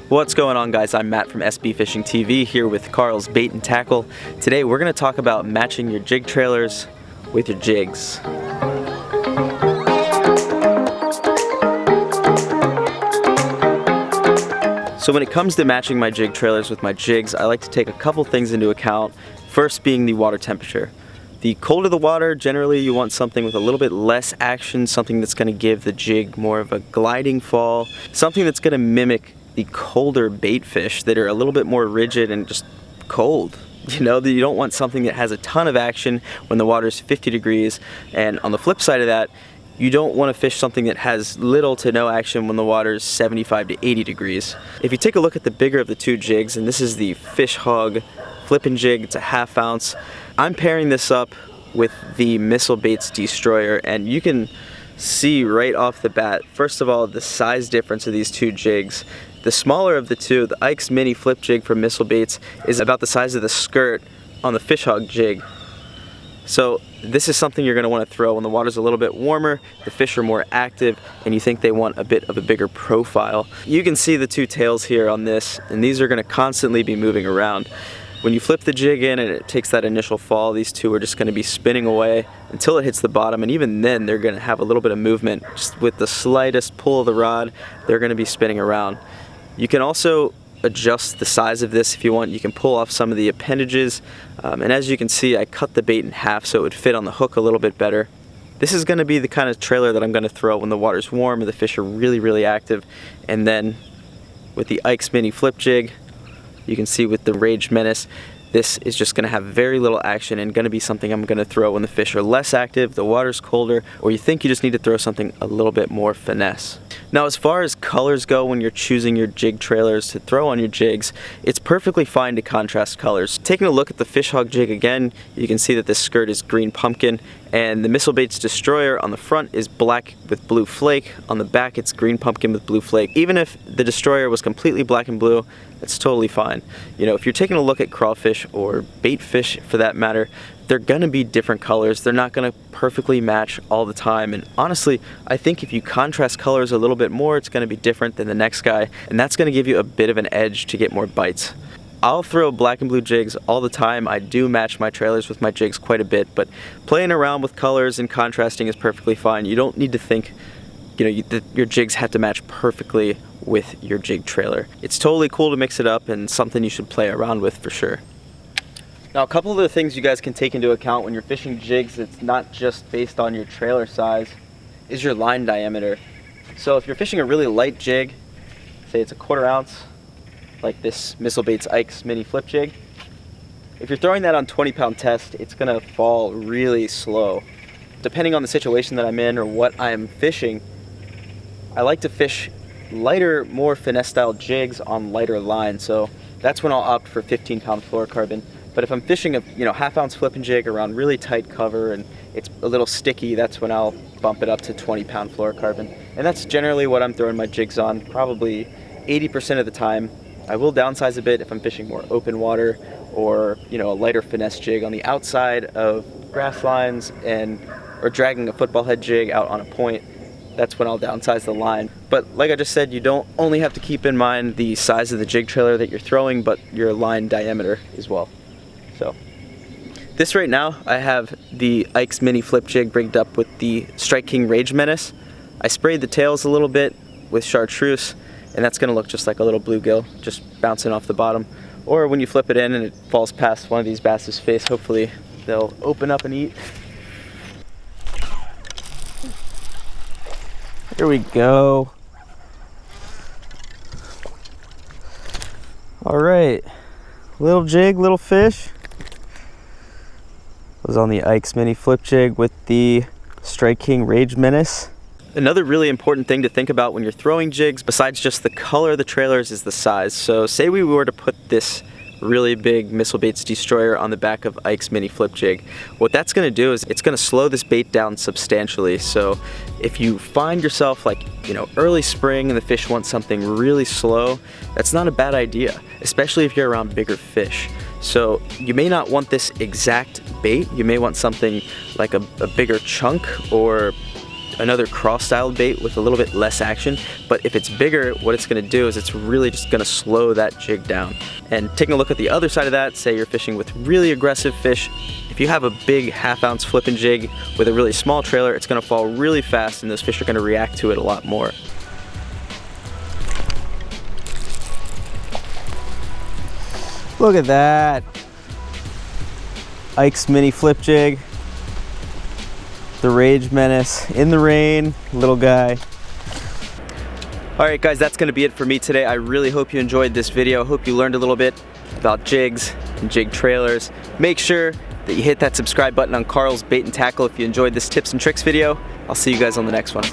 What's going on, guys? I'm Matt from SBFishingTV here with Carl's Bait and Tackle. Today we're going to talk about matching your jig trailers with your jigs. So when it comes to matching my jig trailers with my jigs, I like to take a couple things into account. First being the water temperature. The colder the water, generally you want something with a little bit less action, something that's going to give the jig more of a gliding fall, something that's going to mimic the colder bait fish that are a little bit more rigid and just cold. You know, you don't want something that has a ton of action when the water's 50 degrees, and on the flip side of that, you don't want to fish something that has little to no action when the water's 75 to 80 degrees. If you take a look at the bigger of the two jigs, and this is the Fish Hog flipping jig, it's a 1/2 ounce. I'm pairing this up with the Missile Baits Destroyer, and you can see right off the bat, first of all, the size difference of these two jigs. The smaller of the two, the Ike's Mini Flip Jig from Missile Baits, is about the size of the skirt on the Fish Hog jig. So this is something you're going to want to throw when the water's a little bit warmer, the fish are more active, and you think they want a bit of a bigger profile. You can see the two tails here on this, and these are going to constantly be moving around. When you flip the jig in and it takes that initial fall, these two are just going to be spinning away until it hits the bottom, and even then they're going to have a little bit of movement. Just with the slightest pull of the rod, they're going to be spinning around. You can also adjust the size of this if you want. You can pull off some of the appendages, and as you can see, I cut the bait in half so it would fit on the hook a little bit better. This is going to be the kind of trailer that I'm going to throw when the water's warm and the fish are really active. And then with the Ike's Mini Flip Jig, you can see with the Rage Menace, this is just going to have very little action and going to be something I'm going to throw when the fish are less active, the water's colder, or you think you just need to throw something a little bit more finesse. Now, as far as colors go when you're choosing your jig trailers to throw on your jigs, it's perfectly fine to contrast colors. Taking a look at the Fish Hog jig again, you can see that this skirt is green pumpkin, and the Missile Baits Destroyer on the front is black with blue flake. On the back, it's green pumpkin with blue flake. Even if the Destroyer was completely black and blue, it's totally fine. You know, if you're taking a look at crawfish or bait fish for that matter, they're gonna be different colors. They're not gonna perfectly match all the time. And honestly, I think if you contrast colors a little bit more, it's gonna be different than the next guy, and that's gonna give you a bit of an edge to get more bites. I'll throw black and blue jigs all the time. I do match my trailers with my jigs quite a bit, but playing around with colors and contrasting is perfectly fine. You don't need to think, you know, that your jigs have to match perfectly with your jig trailer. It's totally cool to mix it up and something you should play around with for sure. Now, a couple of the things you guys can take into account when you're fishing jigs, it's not just based on your trailer size, is your line diameter. So if you're fishing a really light jig, say it's a 1/4 ounce, like this Missile Baits Ike's Mini Flip Jig, if you're throwing that on 20-pound test, it's gonna fall really slow. Depending on the situation that I'm in or what I'm fishing, I like to fish lighter, more finesse style jigs on lighter line, so that's when I'll opt for 15-pound fluorocarbon. But if I'm fishing a 1/2 ounce flipping jig around really tight cover and it's a little sticky, that's when I'll bump it up to 20-pound fluorocarbon. And that's generally what I'm throwing my jigs on, probably 80% of the time. I will downsize a bit if I'm fishing more open water or, you know, a lighter finesse jig on the outside of grass lines or dragging a football head jig out on a point. That's when I'll downsize the line. But like I just said, you don't only have to keep in mind the size of the jig trailer that you're throwing, but your line diameter as well. So this right now, I have the Ike's Mini Flip Jig rigged up with the Strike King Rage Menace. I sprayed the tails a little bit with chartreuse, and that's gonna look just like a little bluegill, just bouncing off the bottom. Or when you flip it in and it falls past one of these bass's face, hopefully they'll open up and eat. Here we go. All right, little jig, little fish. Was on the Ike's Mini Flip Jig with the Strike King Rage Menace. Another really important thing to think about when you're throwing jigs, besides just the color of the trailers, is the size. So say we were to put this really big Missile Baits Destroyer on the back of Ike's Mini Flip Jig. What that's gonna do is it's gonna slow this bait down substantially. So if you find yourself like, you know, early spring and the fish want something really slow, that's not a bad idea, especially if you're around bigger fish. So you may not want this exact bait. You may want something like a bigger chunk or another cross-styled bait with a little bit less action. But if it's bigger, what it's gonna do is it's really just gonna slow that jig down. And taking a look at the other side of that, say you're fishing with really aggressive fish, if you have a big half-ounce flipping jig with a really small trailer, it's gonna fall really fast and those fish are gonna react to it a lot more. Look at that. Ike's mini flip jig. The Rage Menace in the rain, little guy. All right guys, that's gonna be it for me today. I really hope you enjoyed this video. I hope you learned a little bit about jigs and jig trailers. Make sure that you hit that subscribe button on Carl's Bait and Tackle if you enjoyed this tips and tricks video. I'll see you guys on the next one.